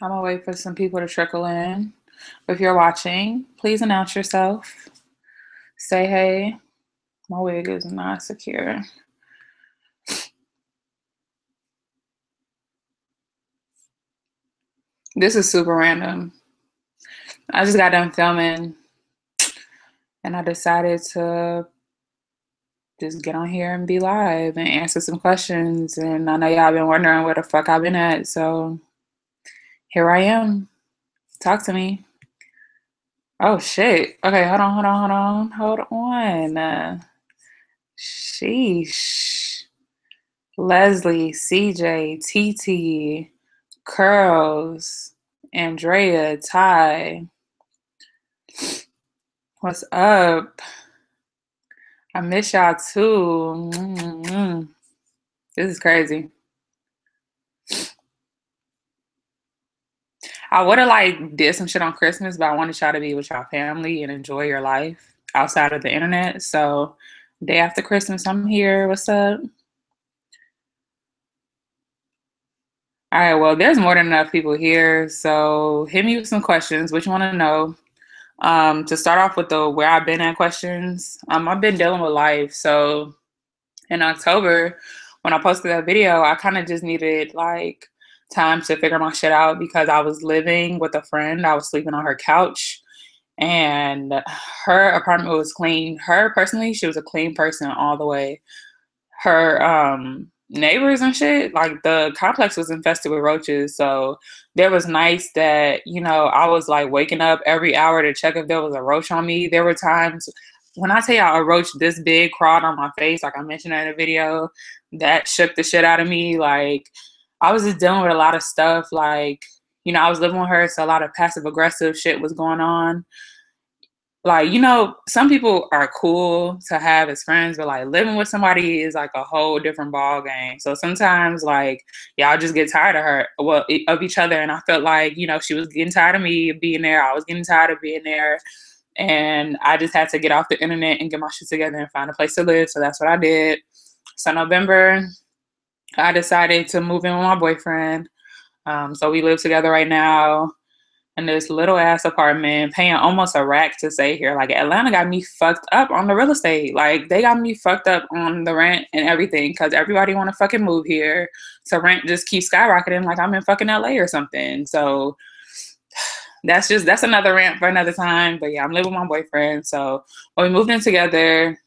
I'm gonna wait for some people to trickle in. If you're watching, please announce yourself. Say hey. My wig is not secure. This is super random. I just got done filming and I decided to just get on here and be live and answer some questions. And I know y'all been wondering where the fuck I've been at. So here I am. Talk to me. Oh shit. Okay, hold on. Sheesh. Leslie, CJ, TT, Curls, Andrea, Ty. What's up? I miss y'all too. This is crazy. I would have like did some shit on Christmas, but I wanted y'all to be with y'all family and enjoy your life outside of the internet. So day after Christmas, I'm here. What's up? All right, well, there's more than enough people here. So hit me with some questions. What you want to know? To start off with the where I've been at questions, I've been dealing with life. So in October, when I posted that video, I kind of just needed like time to figure my shit out because I was living with a friend. I was sleeping on her couch and her apartment was clean. Her personally, she was a clean person all the way. Her neighbors and shit, like the complex was infested with roaches. So there was nights that, I was like waking up every hour to check if there was a roach on me. There were times when I tell y'all a roach this big crawled on my face, like I mentioned in the video, that shook the shit out of me. Like I was just dealing with a lot of stuff. Like, I was living with her, so a lot of passive aggressive shit was going on. Like, some people are cool to have as friends, but like living with somebody is like a whole different ball game. So sometimes like y'all just get tired of her, well, of each other. And I felt like, she was getting tired of me being there. I was getting tired of being there. And I just had to get off the internet and get my shit together and find a place to live. So that's what I did. So November, I decided to move in with my boyfriend. So we live together right now in this little ass apartment, paying almost a rack to stay here. Like Atlanta got me fucked up on the real estate. Like they got me fucked up on the rent and everything because everybody want to fucking move here. So rent just keeps skyrocketing like I'm in fucking LA or something. So that's another rant for another time. But yeah, I'm living with my boyfriend. So when we moved in together,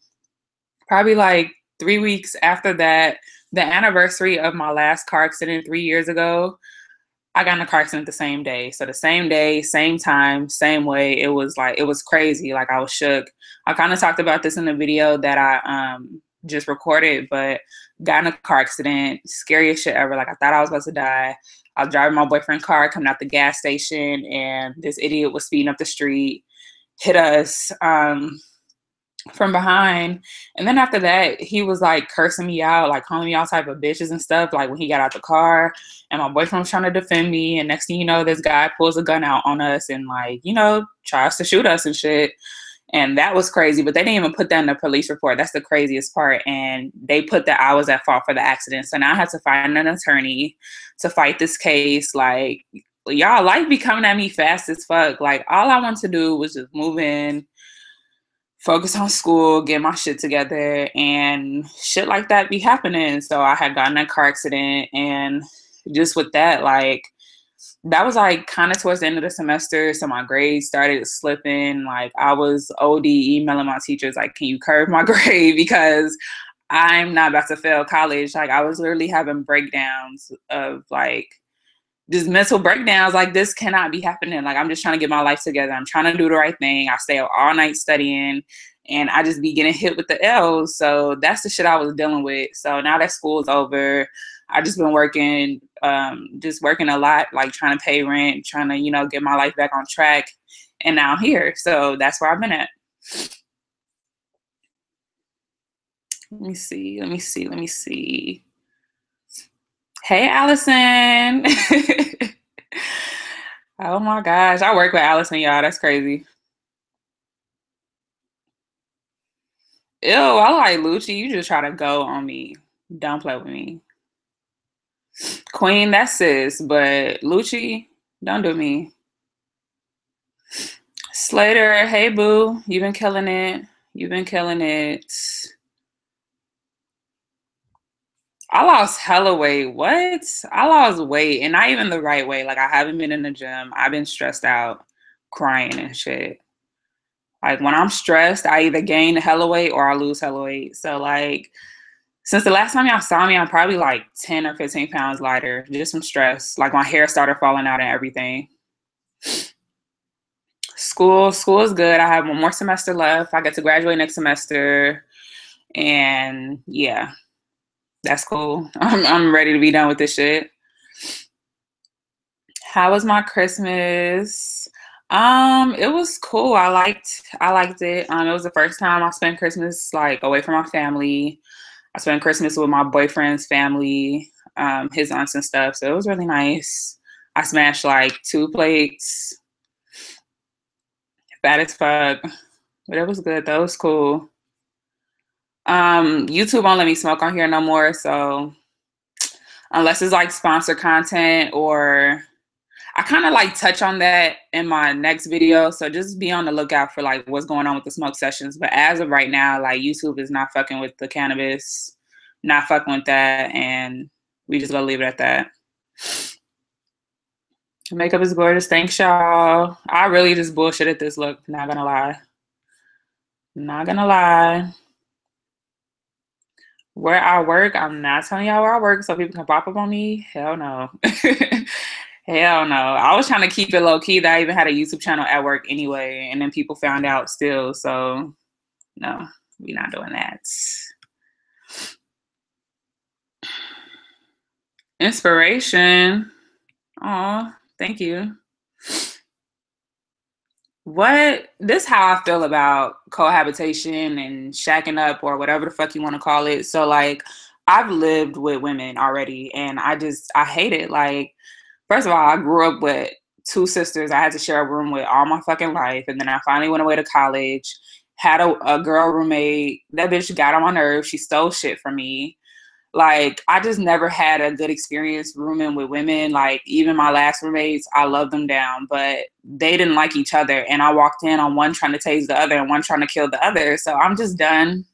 probably like 3 weeks after that, the anniversary of my last car accident 3 years ago, I got in a car accident the same day. So the same day, same time, same way. It was like, it was crazy. Like I was shook. I kind of talked about this in the video that I just recorded, but got in a car accident, scariest shit ever. Like I thought I was about to die. I was driving my boyfriend's car coming out the gas station and this idiot was speeding up the street, hit us. From behind. And then after that, he was like cursing me out, like calling me all type of bitches and stuff, like when he got out the car and my boyfriend was trying to defend me. And next thing you know, this guy pulls a gun out on us and like, tries to shoot us and shit. And that was crazy, but they didn't even put that in the police report. That's the craziest part. And they put that I was at fault for the accident. So now I had to find an attorney to fight this case. Like, y'all, life be coming at me fast as fuck. Like, all I wanted to do was just move in, focus on school, get my shit together, and shit like that be happening. So I had gotten that car accident, and just with that, like, that was like kind of towards the end of the semester. So my grades started slipping. Like, I was OD emailing my teachers, like, can you curve my grade? Because I'm not about to fail college. Like, I was literally having breakdowns of like, just mental breakdowns. Like this cannot be happening. Like I'm just trying to get my life together. I'm trying to do the right thing. I stay up all night studying and I just be getting hit with the L's. So that's the shit I was dealing with. So now that school's over, I just been working, just working a lot, like trying to pay rent, trying to, get my life back on track. And now I'm here. So that's where I've been at. Let me see. Hey, Allison. Oh my gosh. I work with Allison, y'all. That's crazy. Ew, I like Lucci. You just try to go on me. Don't play with me. Queen, that's sis, but Lucci. Don't do me. Slater, hey boo, you've been killing it. You've been killing it. I lost hella weight. What? I lost weight and not even the right way. Like I haven't been in the gym. I've been stressed out, crying and shit. Like when I'm stressed, I either gain hella weight or I lose hella weight. So like since the last time y'all saw me, I'm probably like 10 or 15 pounds lighter, just from stress. Like my hair started falling out and everything. School is good. I have one more semester left. I get to graduate next semester. And yeah, that's cool. I'm ready to be done with this shit. How was my Christmas? It was cool. I liked it. It was the first time I spent Christmas like away from my family. I spent Christmas with my boyfriend's family, his aunts and stuff. So it was really nice. I smashed like 2 plates, fat as fuck. But it was good though. It was cool. YouTube won't let me smoke on here no more. So unless it's like sponsored content or I kind of like touch on that in my next video. So just be on the lookout for like what's going on with the smoke sessions. But as of right now, like YouTube is not fucking with the cannabis, not fucking with that. And we just gonna leave it at that. Makeup is gorgeous. Thanks, y'all. I really just bullshitted this look. Not gonna lie. Not gonna lie. Where I work, I'm not telling y'all where I work so people can pop up on me. Hell no. Hell no. I was trying to keep it low key that I even had a YouTube channel at work anyway, and then people found out still. So no, we're not doing that. Inspiration. Oh, thank you. What this how I feel about cohabitation and shacking up or whatever the fuck you want to call it. So like I've lived with women already and I hate it. Like first of all, I grew up with 2 sisters. I had to share a room with all my fucking life. And then I finally went away to college, had a girl roommate. That bitch got on my nerves. She stole shit from me. Like, I just never had a good experience rooming with women. Like, even my last roommates, I loved them down, but they didn't like each other. And I walked in on one trying to tase the other and one trying to kill the other. So I'm just done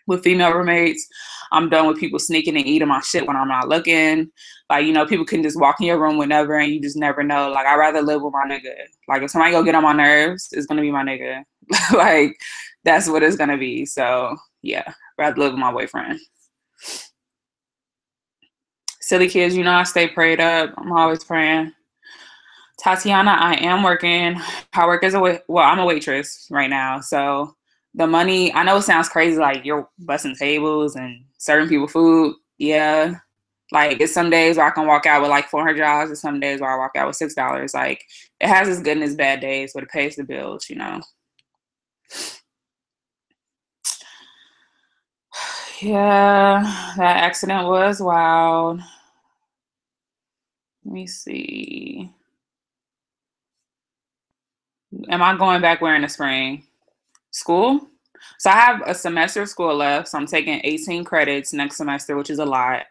with female roommates. I'm done with people sneaking and eating my shit when I'm not looking. Like, people can just walk in your room whenever and you just never know. Like, I'd rather live with my nigga. Like, if somebody go get on my nerves, it's gonna be my nigga. Like, that's what it's gonna be. So yeah, I'd rather live with my boyfriend. Silly kids, I stay prayed up. I'm always praying. Tatiana, I am working. I work as I'm a waitress right now. So the money, I know it sounds crazy, like you're busting tables and serving people food. Yeah. Like it's some days where I can walk out with like $400 and some days where I walk out with $6. Like it has its good and its bad days, but it pays the bills. Yeah, that accident was wild. Let me see. Am I going back where in the spring? School? So I have a semester of school left. So I'm taking 18 credits next semester, which is a lot.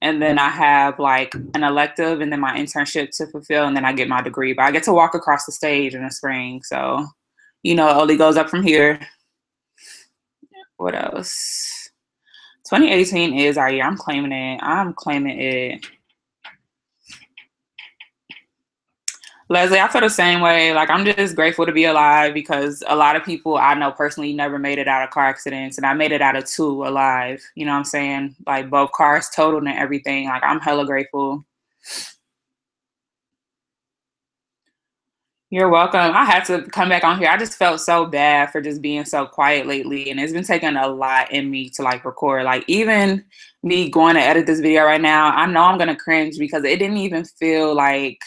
And then I have like an elective and then my internship to fulfill, and then I get my degree. But I get to walk across the stage in the spring. So, it only goes up from here. What else? 2018 is our year. I'm claiming it. I'm claiming it. Leslie, I feel the same way. Like, I'm just grateful to be alive because a lot of people I know personally never made it out of car accidents, and I made it out of 2 alive. You know what I'm saying? Like, both cars totaled and everything. Like, I'm hella grateful. You're welcome. I had to come back on here. I just felt so bad for just being so quiet lately, and it's been taking a lot in me to like record. Like, even me going to edit this video right now, I know I'm gonna cringe because it didn't even feel like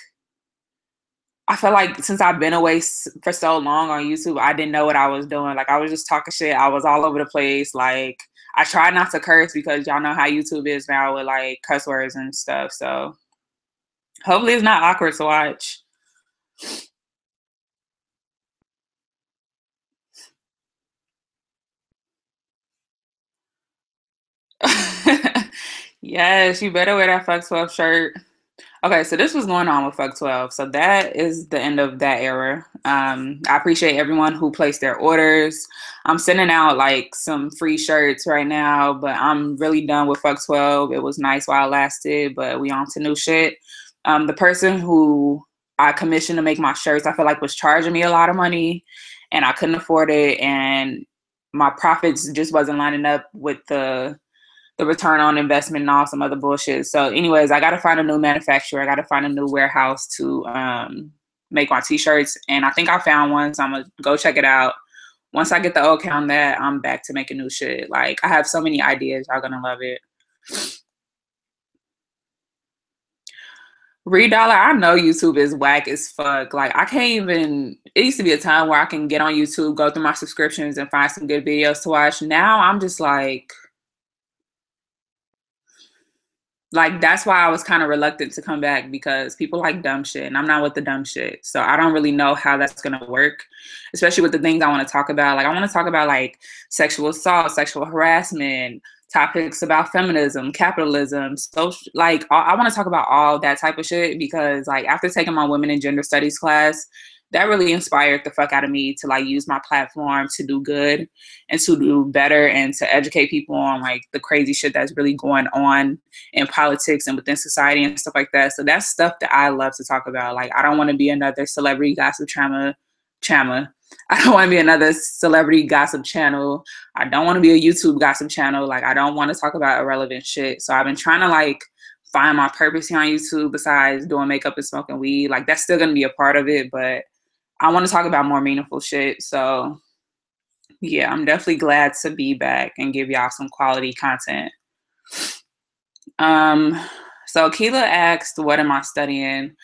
I feel like since I've been away for so long on YouTube, I didn't know what I was doing. Like I was just talking shit. I was all over the place. Like I tried not to curse because y'all know how YouTube is now with like cuss words and stuff. So hopefully it's not awkward to watch. Yes, you better wear that fuck 12 shirt. Okay, so this was going on with Fuck 12. So that is the end of that era. I appreciate everyone who placed their orders. I'm sending out like some free shirts right now, but I'm really done with Fuck 12. It was nice while it lasted, but we on to new shit. The person who I commissioned to make my shirts, I feel like was charging me a lot of money and I couldn't afford it. And my profits just wasn't lining up with the return on investment and all some other bullshit. So, anyways, I got to find a new manufacturer. I got to find a new warehouse to make my t-shirts, and I think I found one. So I'm gonna go check it out. Once I get the okay on that, I'm back to making new shit. Like I have so many ideas. Y'all gonna love it. Read Dollar, I know YouTube is whack as fuck. Like I can't even. It used to be a time where I can get on YouTube, go through my subscriptions, and find some good videos to watch. Now I'm just like that's why I was kind of reluctant to come back because people like dumb shit and I'm not with the dumb shit. So I don't really know how that's going to work, especially with the things I want to talk about. Like I want to talk about like sexual assault, sexual harassment, topics about feminism, capitalism, social, like I want to talk about all that type of shit because like after taking my women and gender studies class, that really inspired the fuck out of me to like use my platform to do good and to do better and to educate people on like the crazy shit that's really going on in politics and within society and stuff like that. So that's stuff that I love to talk about. Like I don't want to be another celebrity gossip chama. I don't want to be another celebrity gossip channel. I don't want to be a YouTube gossip channel. Like I don't want to talk about irrelevant shit. So I've been trying to like find my purpose here on YouTube besides doing makeup and smoking weed. Like that's still gonna be a part of it, but I want to talk about more meaningful shit. So yeah, I'm definitely glad to be back and give y'all some quality content. Um, so Keela asked, what am I studying?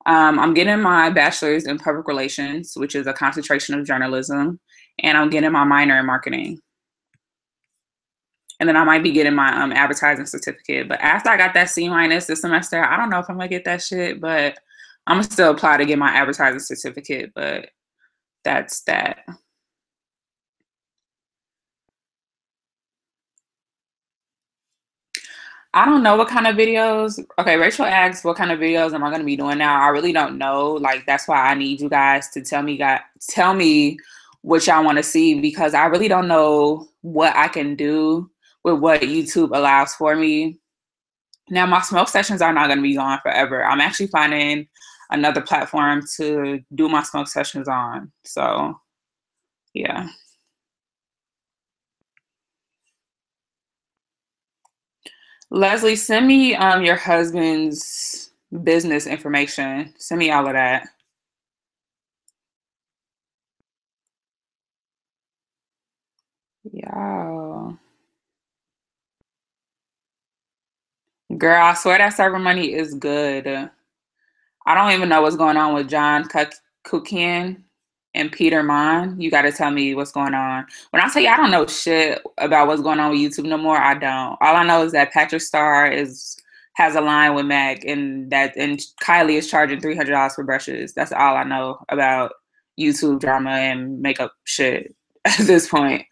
I'm getting my bachelor's in public relations, which is a concentration of journalism, and I'm getting my minor in marketing. And then I might be getting my advertising certificate. But after I got that C minus this semester, I don't know if I'm gonna get that shit, but I'm gonna still apply to get my advertising certificate. But that's that. I don't know what kind of videos. Okay, Rachel asked what kind of videos am I going to be doing now. I really don't know. Like that's why I need you guys to tell me what y'all want to see because I really don't know what I can do with what YouTube allows for me. Now my smoke sessions are not going to be gone forever. I'm actually finding another platform to do my smoke sessions on. So, yeah. Leslie, send me your husband's business information. Send me all of that. Yeah. Girl, I swear that server money is good. I don't even know what's going on with John Kukian and Peter Mon. You got to tell me what's going on. When I tell you I don't know shit about what's going on with YouTube no more, I don't. All I know is that Patrick Star is has a line with Mac and Kylie is charging $300 for brushes. That's all I know about YouTube drama and makeup shit at this point.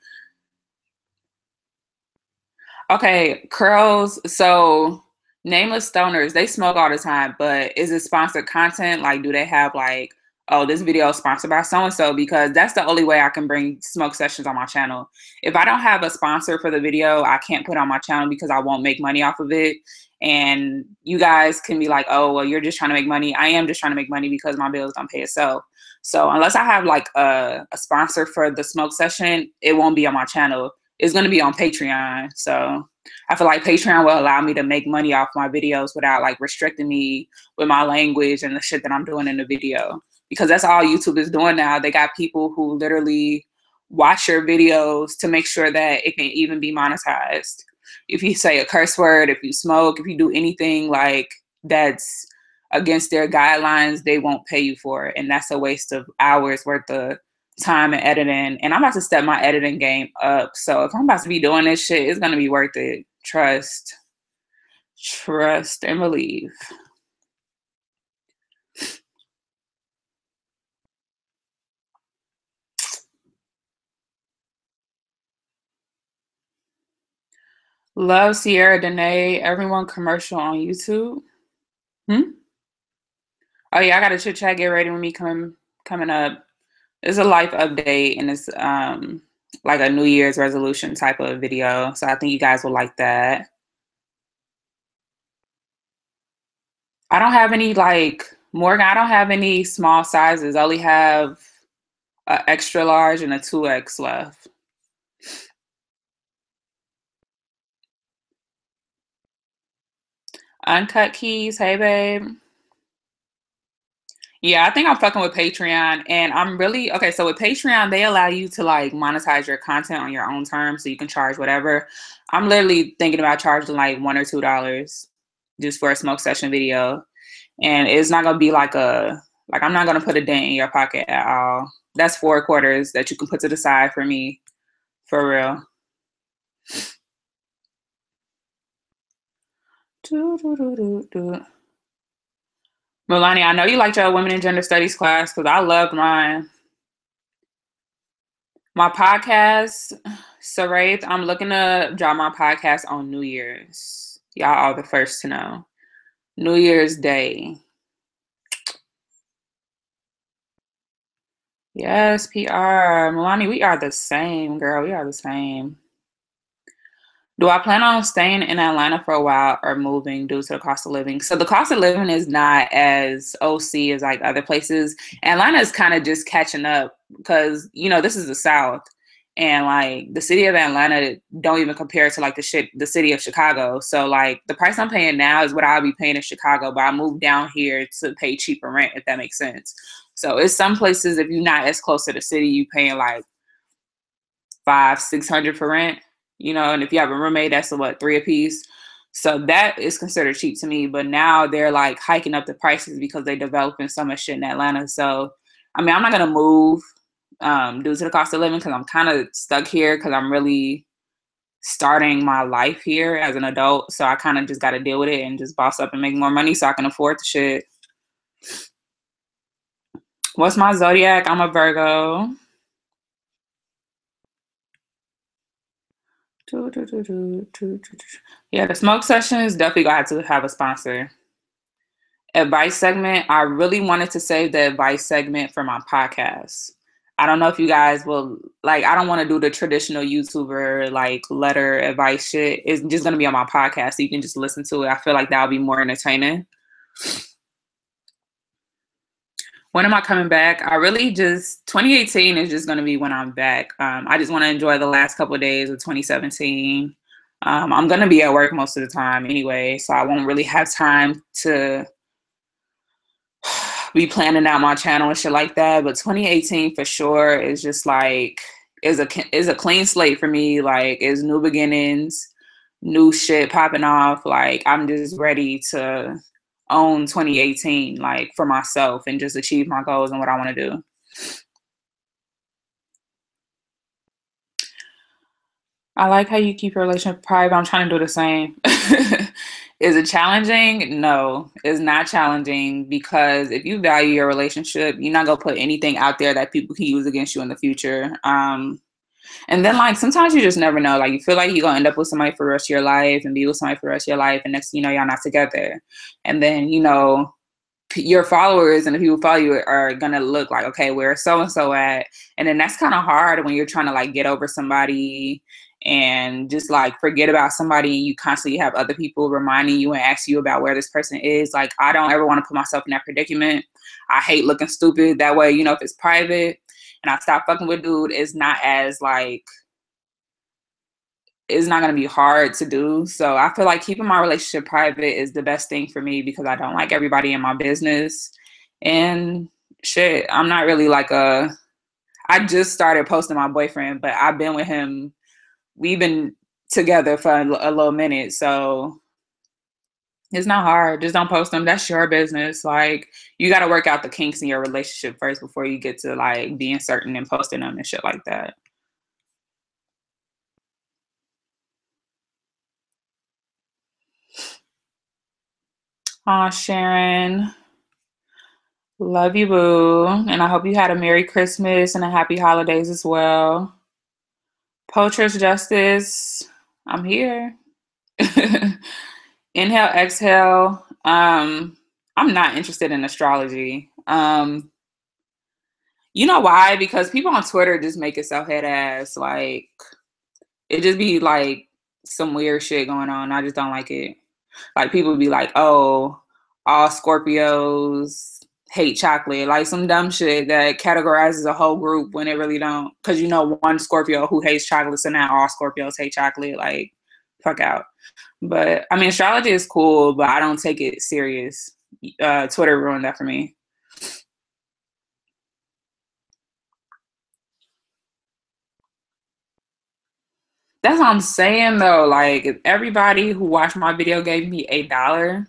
Okay, curls. So nameless stoners, they smoke all the time, but is it sponsored content? Like, do they have like, oh, this video is sponsored by so and so? Because that's the only way I can bring smoke sessions on my channel. If I don't have a sponsor for the video, I can't put it on my channel because I won't make money off of it. And you guys can be like, oh, well, you're just trying to make money. I am just trying to make money because my bills don't pay itself. So unless I have like a sponsor for the smoke session, it won't be on my channel. It's going to be on Patreon. So I feel like Patreon will allow me to make money off my videos without like restricting me with my language and the shit that I'm doing in the video. Because that's all YouTube is doing now. They got people who literally watch your videos to make sure that it can even be monetized. If you say a curse word, if you smoke, if you do anything like that's against their guidelines, they won't pay you for it. And that's a waste of hours worth of time and editing. And I'm about to step my editing game up. So if I'm about to be doing this shit, it's gonna be worth it. Trust and believe. Love Sierra Danae. Everyone commercial on YouTube. Hmm? Oh yeah, I got a chit chat. Get ready with me coming up. It's a life update and it's like a New Year's resolution type of video. So I think you guys will like that. I don't have any like Morgan. I don't have any small sizes. I only have a extra large and a 2X left. Uncut keys. Hey babe. Yeah, I think I'm fucking with Patreon and I'm really okay. So with Patreon, they allow you to like monetize your content on your own terms so you can charge whatever. I'm literally thinking about charging like $1 or $2 just for a smoke session video. And it's not gonna be like I'm not gonna put a dent in your pocket at all. That's 4 quarters that you can put to the side for me, for real. Milani, I know you liked your women in gender studies class because I loved mine. My podcast, Saraith, I'm looking to drop my podcast on New Year's. Y'all are the first to know. New Year's Day. Yes, PR. Milani, we are the same, girl. We are the same. Do I plan on staying in Atlanta for a while or moving due to the cost of living? So the cost of living is not as OC as like other places. Atlanta is kind of just catching up because this is the South, and like the city of Atlanta don't even compare to like the city of Chicago. So like the price I'm paying now is what I'll be paying in Chicago, but I moved down here to pay cheaper rent, if that makes sense. So it's some places if you're not as close to the city, you paying like 500-600 for rent, and if you have a roommate, that's what, three a piece. So that is considered cheap to me. But now they're like hiking up the prices because they're developing so much shit in Atlanta. So I mean, I'm not gonna move due to the cost of living because I'm kind of stuck here because I'm really starting my life here as an adult. So I kind of just got to deal with it and just boss up and make more money so I can afford the shit. What's my zodiac? I'm a Virgo. Yeah, the smoke session is definitely gonna have to have a sponsor. Advice segment. I really wanted to save the advice segment for my podcast. I don't know if you guys will like. I don't want to do the traditional YouTuber like letter advice shit. It's just gonna be on my podcast, so you can just listen to it. I feel like that'll be more entertaining. When am I coming back? I really just 2018 is just gonna be when I'm back. I just want to enjoy the last couple of days of 2017. I'm gonna be at work most of the time anyway, so I won't really have time to be planning out my channel and shit like that. But 2018 for sure is just like is a clean slate for me. Like is new beginnings, new shit popping off. Like I'm just ready to own 2018 like for myself and just achieve my goals and what I want to do. I like how you keep your relationship private. I'm trying to do the same. Is it challenging? No, it's not challenging because if you value your relationship, you're not gonna put anything out there that people can use against you in the future. And then like sometimes you just never know. Like you feel like you're gonna end up with somebody for the rest of your life and be with somebody for the rest of your life, and next thing you know, y'all not together. And then your followers and the people who follow you are gonna look like, okay, where so and so at? And then that's kind of hard when you're trying to like get over somebody and just like forget about somebody and you constantly have other people reminding you and asking you about where this person is. Like I don't ever want to put myself in that predicament. I hate looking stupid that way. If it's private and I stop fucking with dude, it's not as like it's not going to be hard to do. So I feel like keeping my relationship private is the best thing for me because I don't like everybody in my business. And shit, I'm not really like I just started posting my boyfriend, but I've been with him. We've been together for a little minute. So it's not hard. Just don't post them. That's your business. Like you got to work out the kinks in your relationship first before you get to like being certain and posting them and shit like that. Aw, Sharon. Love you, boo. And I hope you had a Merry Christmas and a Happy Holidays as well. Poacher's Justice, I'm here. Inhale, exhale. I'm not interested in astrology. You know why? Because people on Twitter just make it so head ass. Like it just be like some weird shit going on. I just don't like it. Like people be like, "Oh, all Scorpios hate chocolate," like some dumb shit that categorizes a whole group when it really don't. Because you know one Scorpio who hates chocolate, so now all Scorpios hate chocolate. Like, fuck out. But I mean, astrology is cool, but I don't take it serious. Twitter ruined that for me. That's what I'm saying though. Like, if everybody who watched my video gave me $8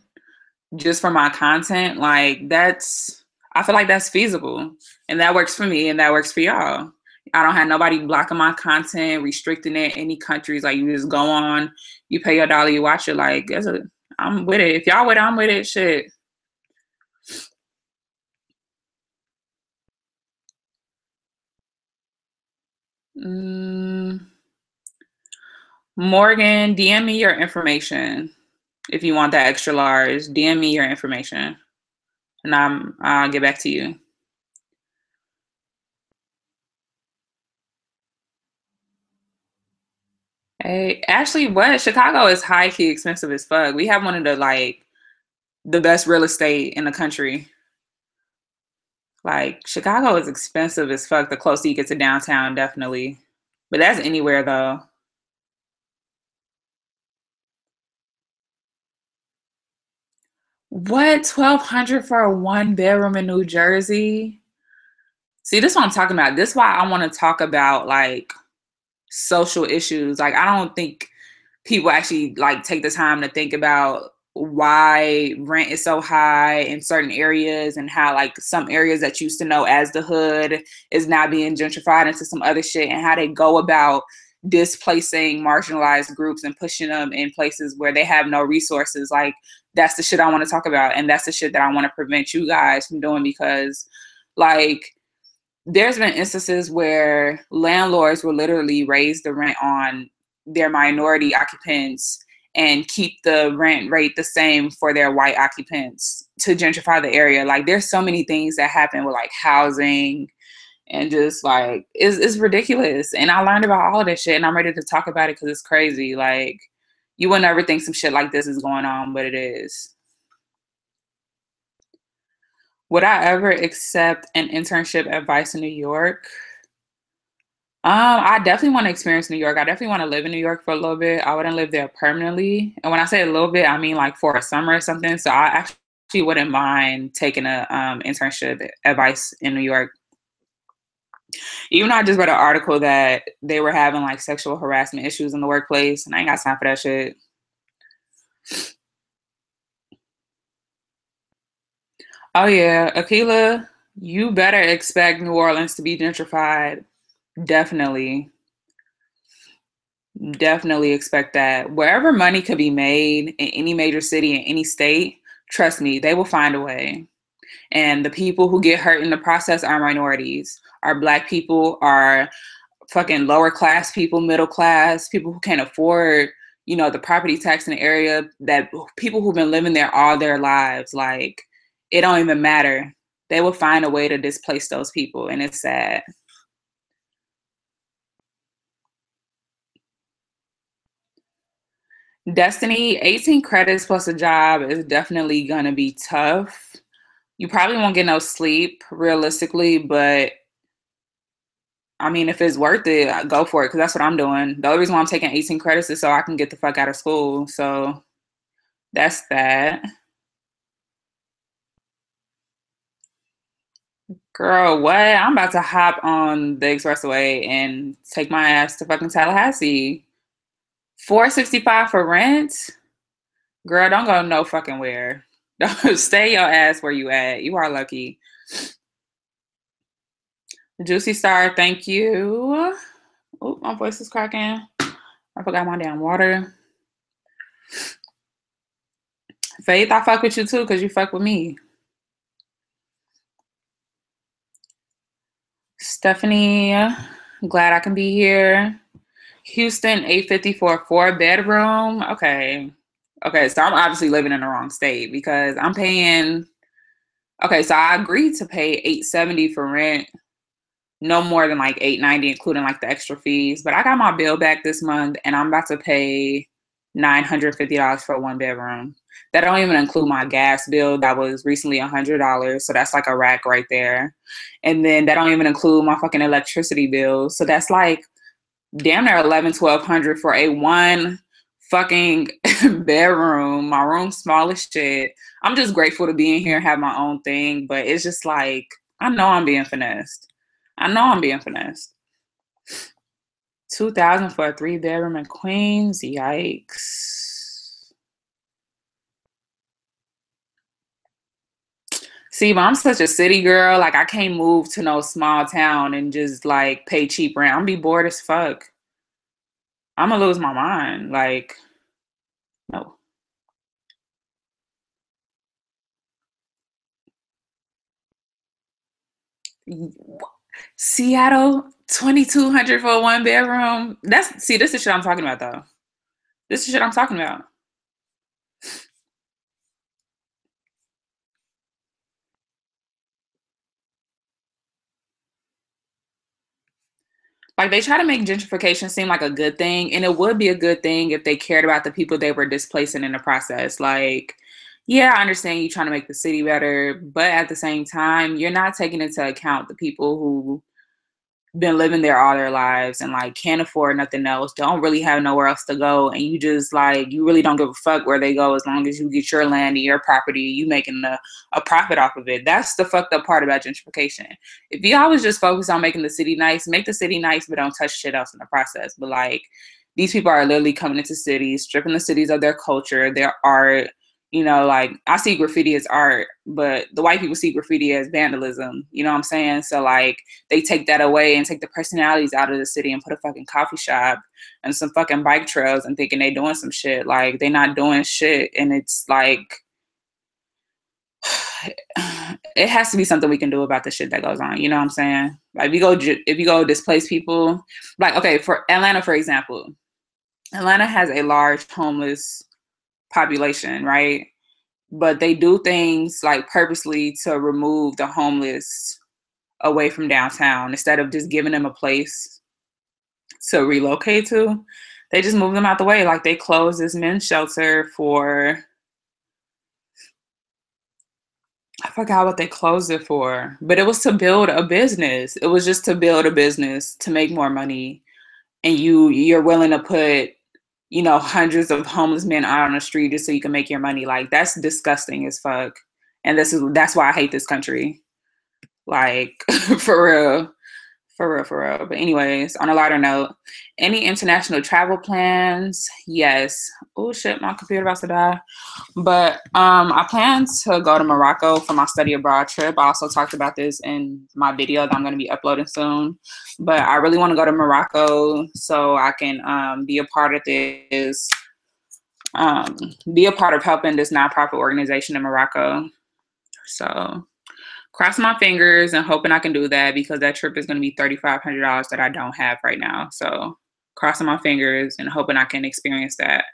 just for my content, like that's I feel like that's feasible. And that works for me and that works for y'all. I don't have nobody blocking my content, restricting it any countries. Like you just go on, you pay your dollar, you watch it. Like I'm with it. If y'all with it, I'm with it. Shit. Mm, Morgan, DM me your information if you want that extra large. DM me your information, and I'll get back to you. Hey, actually, what? Chicago is high key expensive as fuck. We have one of the best real estate in the country. Like Chicago is expensive as fuck. The closer you get to downtown, definitely. But that's anywhere though. What? 1,200 for a one bedroom in New Jersey? See, this is what I'm talking about. This is why I want to talk about like social issues. Like I don't think people actually like take the time to think about why rent is so high in certain areas and how like some areas that used to know as the hood is now being gentrified into some other shit and how they go about displacing marginalized groups and pushing them in places where they have no resources. Like that's the shit I want to talk about and that's the shit that I want to prevent you guys from doing because like there's been instances where landlords will literally raise the rent on their minority occupants and keep the rent rate the same for their white occupants to gentrify the area. Like there's so many things that happen with like housing and just like it's ridiculous. And I learned about all of this shit and I'm ready to talk about it because it's crazy. Like you would never think some shit like this is going on, but it is. Would I ever accept an internship advice in New York? I definitely want to experience New York. I definitely want to live in New York for a little bit. I wouldn't live there permanently. And when I say a little bit, I mean like for a summer or something. So I actually wouldn't mind taking a internship advice in New York. Even though I just read an article that they were having like sexual harassment issues in the workplace, and I ain't got time for that shit. Oh yeah, Akila, you better expect New Orleans to be gentrified. Definitely. Definitely expect that. Wherever money could be made in any major city in any state, trust me, they will find a way. And the people who get hurt in the process are minorities, are black people, are fucking lower class people, middle class, people who can't afford, the property tax in the area, that people who've been living there all their lives, like it don't even matter. They will find a way to displace those people. And it's sad. Destiny, 18 credits plus a job is definitely gonna be tough. You probably won't get no sleep realistically, but I mean, if it's worth it, go for it because that's what I'm doing. The only reason why I'm taking 18 credits is so I can get the fuck out of school. So that's that. Girl, what? I'm about to hop on the expressway and take my ass to fucking Tallahassee. 465 for rent? Girl, don't go no fucking where. Don't stay your ass where you at. You are lucky. Juicy Star, thank you. Oh, my voice is cracking. I forgot my damn water. Faith, I fuck with you too, because you fuck with me. Stephanie, glad I can be here. Houston, 850 for a four bedroom. Okay. Okay, so I'm obviously living in the wrong state because I'm paying Okay, so I agreed to pay $870 for rent, no more than like $890, including like the extra fees. But I got my bill back this month, and I'm about to pay $950 for a one bedroom. That don't even include my gas bill that was recently $100, so that's like a rack right there. And then that don't even include my fucking electricity bill, so that's like damn near 1100 1200 for a one fucking bedroom. My room's small as shit. I'm just grateful to be in here and have my own thing, but it's just like I know I'm being finessed. I know I'm being finessed. 2,000 for a three bedroom in Queens. Yikes. See, but I'm such a city girl. Like I can't move to no small town and just like pay cheap rent. I'm gonna be bored as fuck. I'm gonna lose my mind. Like, no. Seattle, 2,200 for a one bedroom. That's see, this is shit I'm talking about though. This is shit I'm talking about. Like they try to make gentrification seem like a good thing, and it would be a good thing if they cared about the people they were displacing in the process. Like, yeah, I understand you trying to make the city better, but at the same time, you're not taking into account the people who been living there all their lives and like can't afford nothing else, don't really have nowhere else to go, and you just like you really don't give a fuck where they go as long as you get your land and your property, you making a profit off of it. That's the fucked up part about gentrification. If y'all was just focused on making the city nice, make the city nice, but don't touch shit else in the process. But like these people are literally coming into cities, stripping the cities of their culture, their art. You know, like I see graffiti as art, but the white people see graffiti as vandalism. You know what I'm saying? So like they take that away and take the personalities out of the city and put a fucking coffee shop and some fucking bike trails and thinking they doing some shit. Like they not doing shit. And it's like it has to be something we can do about the shit that goes on. You know what I'm saying? Like if you go displace people, like okay, for Atlanta, for example, Atlanta has a large homeless population, right? But they do things like purposely to remove the homeless away from downtown instead of just giving them a place to relocate to. They just move them out the way. Like they closed this men's shelter for I forgot what they closed it for, but it was to build a business. It was just to build a business to make more money. And you're willing to put, you know, hundreds of homeless men out on the street just so you can make your money. Like that's disgusting as fuck. And that's why I hate this country. Like for real. For real, for real. But anyways, on a lighter note, any international travel plans? Yes. Oh shit, my computer about to die. But I plan to go to Morocco for my study abroad trip. I also talked about this in my video that I'm going to be uploading soon. But I really want to go to Morocco so I can be a part of this, be a part of helping this nonprofit organization in Morocco. So crossing my fingers and hoping I can do that because that trip is going to be $3,500 that I don't have right now. So crossing my fingers and hoping I can experience that.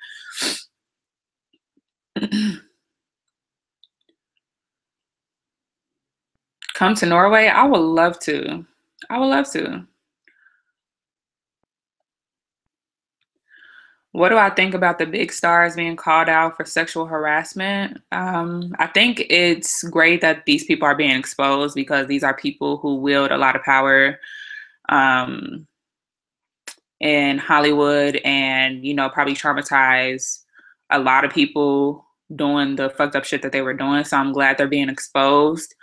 Come to Norway? I would love to. I would love to. What do I think about the big stars being called out for sexual harassment? I think it's great that these people are being exposed because these are people who wield a lot of power um, in Hollywood and, you know, probably traumatize a lot of people doing the fucked up shit that they were doing. So I'm glad they're being exposed.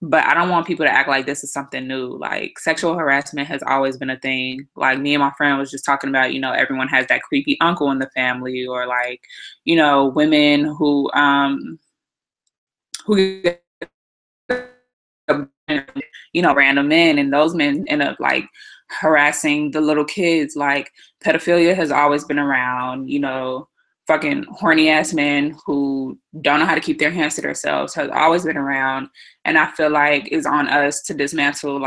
But I don't want people to act like this is something new. Like sexual harassment has always been a thing. Like me and my friend was just talking about, you know, everyone has that creepy uncle in the family, or like, you know, women who get, you know, random men, and those men end up like harassing the little kids. Like pedophilia has always been around, you know, fucking horny ass men who don't know how to keep their hands to themselves has always been around. And I feel like it's on us to dismantle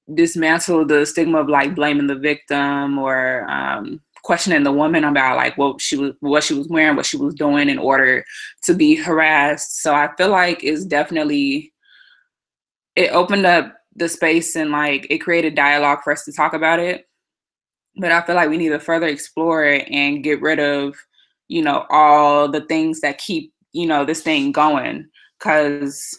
the stigma of like blaming the victim or questioning the woman about like what she was wearing, what she was doing in order to be harassed. So I feel like it's definitely, it opened up the space and like it created dialogue for us to talk about it. But I feel like we need to further explore it and get rid of, all the things that keep, this thing going. Cause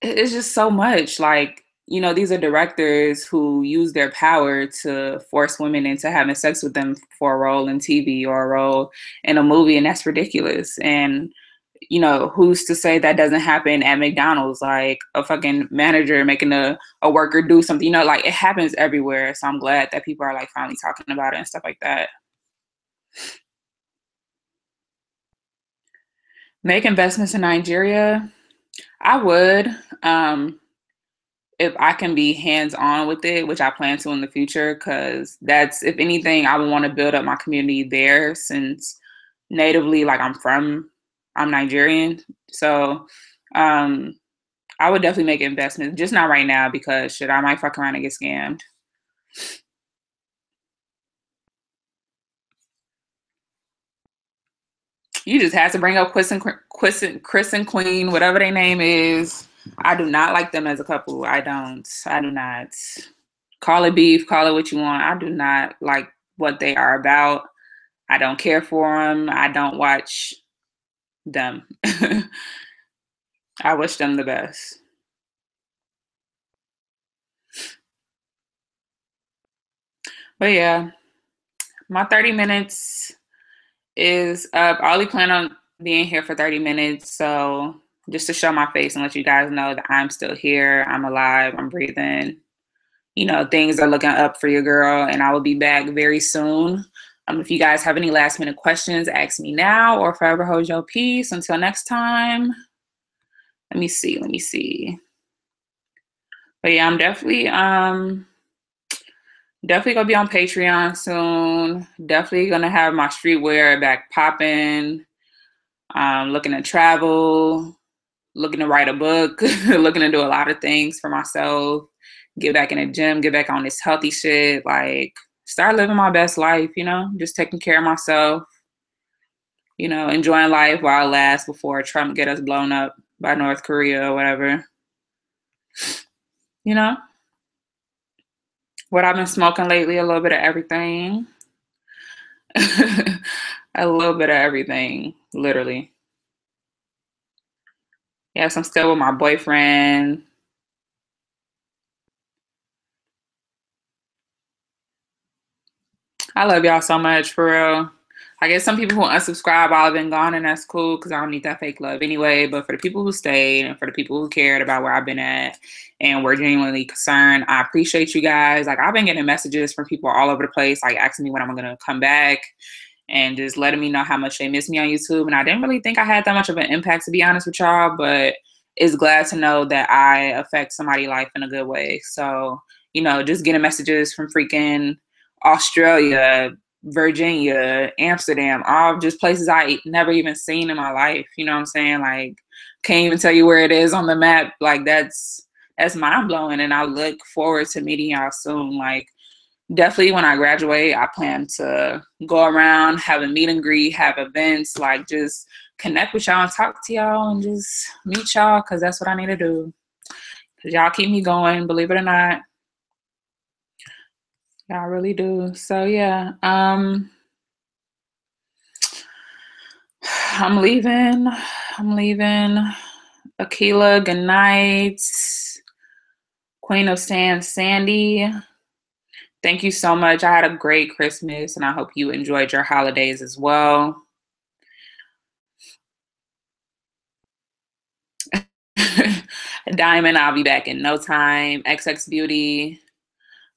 it's just so much. Like, these are directors who use their power to force women into having sex with them for a role in TV or a role in a movie, and that's ridiculous. And who's to say that doesn't happen at McDonald's? Like a fucking manager making a worker do something, like it happens everywhere. So I'm glad that people are like finally talking about it and stuff like that. Make investments in Nigeria. I would, if I can be hands on with it, which I plan to in the future, because that's, if anything, I would want to build up my community there since natively, like I'm Nigerian. So I would definitely make investments, just not right now because shit, I might fuck around and get scammed. You just had to bring up Chris and Queen, whatever their name is. I do not like them as a couple. I don't. I do not. Call it beef, call it what you want. I do not like what they are about. I don't care for them. I don't watch them. I wish them the best. But yeah, my 30 minutes is up. I only plan on being here for 30 minutes. So just to show my face and let you guys know that I'm still here. I'm alive. I'm breathing. Things are looking up for your girl, and I will be back very soon. If you guys have any last minute questions, ask me now or forever hold your peace. Until next time. Let me see. But yeah, I'm definitely gonna be on Patreon soon. Definitely gonna have my streetwear back popping. Looking to travel, looking to write a book, looking to do a lot of things for myself. Get back in the gym, get back on this healthy shit. Like start living my best life, just taking care of myself, enjoying life while it lasts before Trump get us blown up by North Korea or whatever. What I've been smoking lately, a little bit of everything. A little bit of everything, literally. Yes, I'm still with my boyfriend. I love y'all so much, for real. I guess some people who unsubscribe while I've been gone, and that's cool because I don't need that fake love anyway. But for the people who stayed and for the people who cared about where I've been at and were genuinely concerned, I appreciate you guys. Like I've been getting messages from people all over the place, like asking me when I'm gonna come back and just letting me know how much they miss me on YouTube. And I didn't really think I had that much of an impact, to be honest with y'all, but it's glad to know that I affect somebody's life in a good way. So, just getting messages from freaking Australia, Virginia, Amsterdam, all just places I never even seen in my life. You know what I'm saying? Like, can't even tell you where it is on the map. Like, that's mind blowing. And I look forward to meeting y'all soon. Like, definitely when I graduate, I plan to go around, have a meet and greet, have events, like just connect with y'all and talk to y'all and just meet y'all, because that's what I need to do. Because y'all keep me going, believe it or not. Y'all really do. So yeah, I'm leaving. Akila, good night. Queen of Sand, Sandy. Thank you so much. I had a great Christmas and I hope you enjoyed your holidays as well. Diamond, I'll be back in no time. XX Beauty,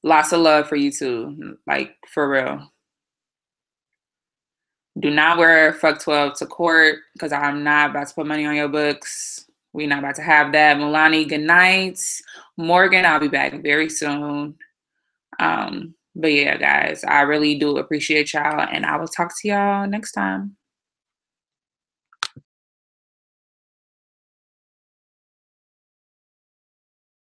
lots of love for you too. Like, for real. Do not wear fuck 12 to court because I'm not about to put money on your books. We're not about to have that. Milani, good night. Morgan, I'll be back very soon. But yeah, guys, I really do appreciate y'all, and I will talk to y'all next time.